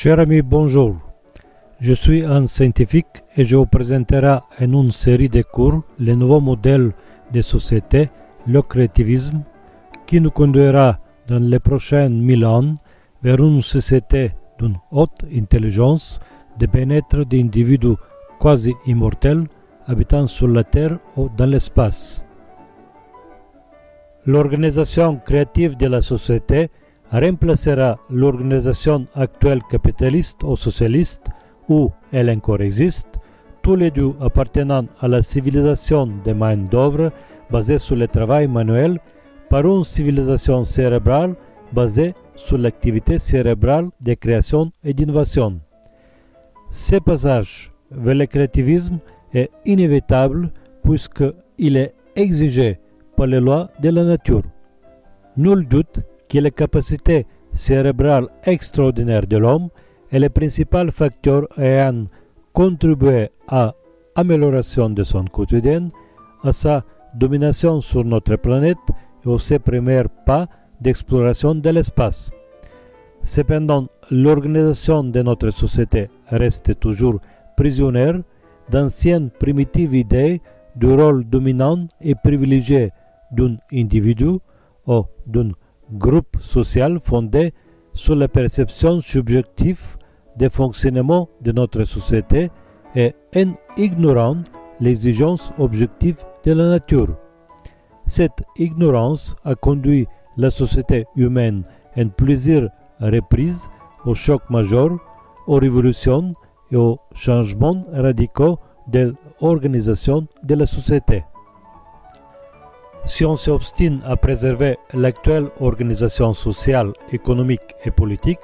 Cher ami, bonjour. Je suis un scientifique et je vous présenterai en une série de cours le nouveau modèle de société, le créativisme, qui nous conduira dans les prochains 1000 ans vers une société d'une haute intelligence, de bien-être d'individus quasi immortels habitant sur la Terre ou dans l'espace. L'organisation créative de la société remplacera l'organisation actuelle capitaliste ou socialiste, où elle encore existe, tous les deux appartenant à la civilisation de main-d'œuvre basée sur le travail manuel, par une civilisation cérébrale basée sur l'activité cérébrale de création et d'innovation. Ce passage vers le créativisme est inévitable puisqu'il est exigé par les lois de la nature. Nul doute que la capacité cérébrale extraordinaire de l'homme est le principal facteur ayant contribué à l'amélioration de son quotidien, à sa domination sur notre planète et aux ses premiers pas d'exploration de l'espace. Cependant, l'organisation de notre société reste toujours prisonnière d'anciennes primitives idées du rôle dominant et privilégié d'un individu ou d'un groupe social fondé sur la perception subjective des fonctionnements de notre société et en ignorant l'exigence objective de la nature. Cette ignorance a conduit la société humaine en plusieurs reprises aux chocs majeurs, aux révolutions et aux changements radicaux de l'organisation de la société. Si on s'obstine à préserver l'actuelle organisation sociale, économique et politique,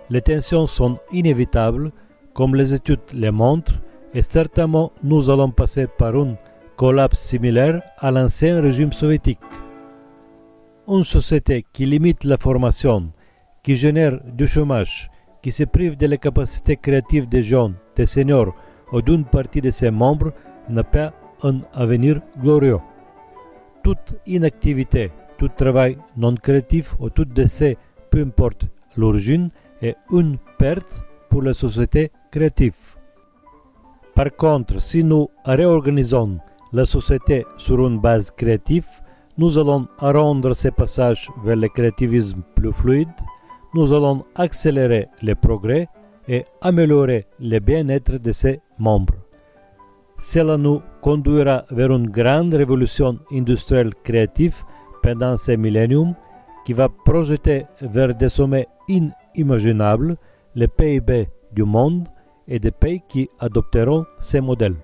les tensions sont inévitables, comme les études le montrent, et certainement nous allons passer par un collapse similaire à l'ancien régime soviétique. Une société qui limite la formation, qui génère du chômage, qui se prive de la capacité créative des jeunes, des seniors ou d'une partie de ses membres n'a pas un avenir glorieux. Toute inactivité, tout travail non créatif ou tout décès, peu importe l'origine, est une perte pour la société créative. Par contre, si nous réorganisons la société sur une base créative, nous allons rendre ce passage vers le créativisme plus fluide, nous allons accélérer les progrès et améliorer le bien-être de ses membres. Cela nous conduira vers une grande révolution industrielle créative pendant ce millénium qui va projeter vers des sommets inimaginables les PIB du monde et des pays qui adopteront ces modèles.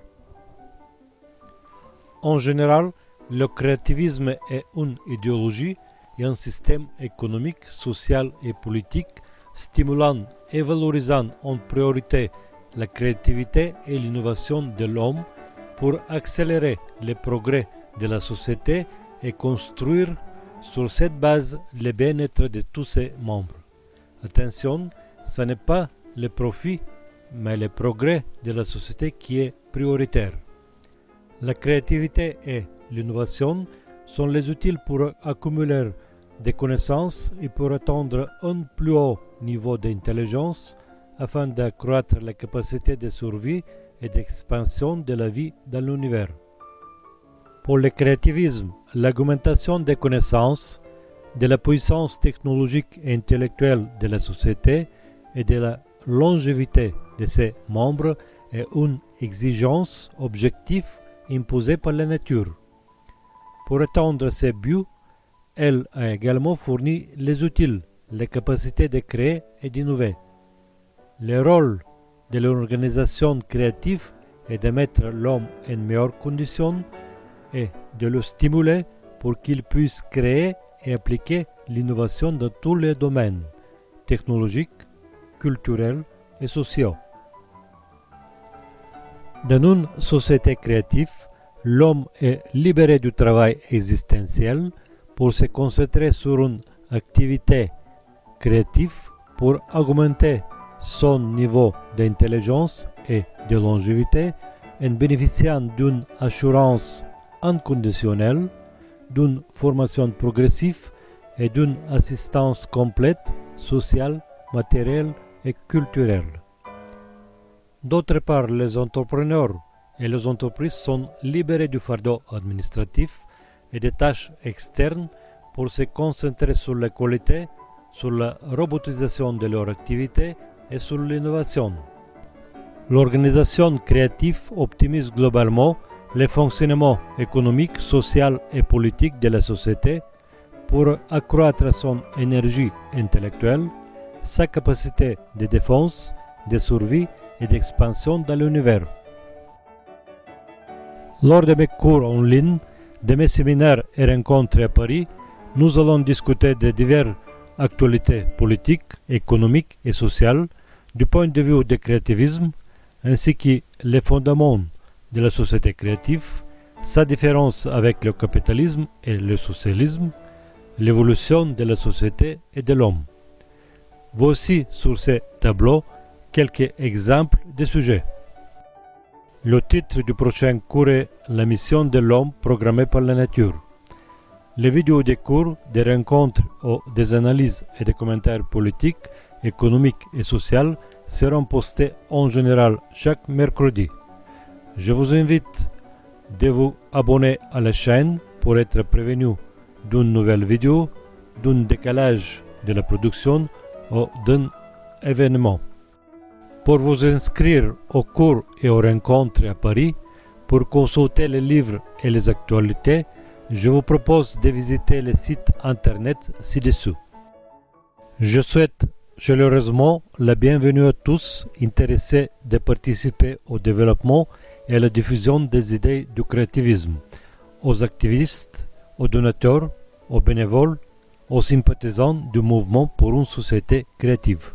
En général, le créativisme est une idéologie et un système économique, social et politique stimulant et valorisant en priorité la créativité et l'innovation de l'homme pour accélérer les progrès de la société et construire sur cette base le bien-être de tous ses membres. Attention, ce n'est pas le profit, mais le progrès de la société qui est prioritaire. La créativité et l'innovation sont les outils pour accumuler des connaissances et pour atteindre un plus haut niveau d'intelligence afin d'accroître la capacité de survie et d'expansion de la vie dans l'univers. Pour le créativisme, l'augmentation des connaissances, de la puissance technologique et intellectuelle de la société et de la longévité de ses membres est une exigence objective imposée par la nature. Pour atteindre ces buts, elle a également fourni les outils, les capacités de créer et d'innover. Le rôle de l'organisation créative est de mettre l'homme en meilleures conditions et de le stimuler pour qu'il puisse créer et appliquer l'innovation dans tous les domaines technologiques, culturels et sociaux. Dans une société créative, l'homme est libéré du travail existentiel pour se concentrer sur une activité créative pour augmenter son niveau d'intelligence et de longévité en bénéficiant d'une assurance inconditionnelle, d'une formation progressive et d'une assistance complète, sociale, matérielle et culturelle. D'autre part, les entrepreneurs et les entreprises sont libérés du fardeau administratif et des tâches externes pour se concentrer sur la qualité, sur la robotisation de leur activité et sur l'innovation. L'organisation créative optimise globalement le fonctionnement économique, social et politique de la société pour accroître son énergie intellectuelle, sa capacité de défense, de survie et d'expansion dans l'univers. Lors de mes cours en ligne, de mes séminaires et rencontres à Paris, nous allons discuter de diverses actualités politiques, économiques et sociales du point de vue du créativisme, ainsi que les fondements de la société créative, sa différence avec le capitalisme et le socialisme, l'évolution de la société et de l'homme. Voici sur ce tableau quelques exemples de sujets. Le titre du prochain cours est « La mission de l'homme programmée par la nature ». Les vidéos des cours, des rencontres ou des analyses et des commentaires politiques, économiques et sociaux seront postés en général chaque mercredi. Je vous invite de vous abonner à la chaîne pour être prévenu d'une nouvelle vidéo, d'un décalage de la production ou d'un événement. Pour vous inscrire aux cours et aux rencontres à Paris, pour consulter les livres et les actualités, je vous propose de visiter le site internet ci-dessous. Je souhaite chaleureusement la bienvenue à tous intéressés de participer au développement et à la diffusion des idées du créativisme, aux activistes, aux donateurs, aux bénévoles, aux sympathisants du mouvement pour une société créative.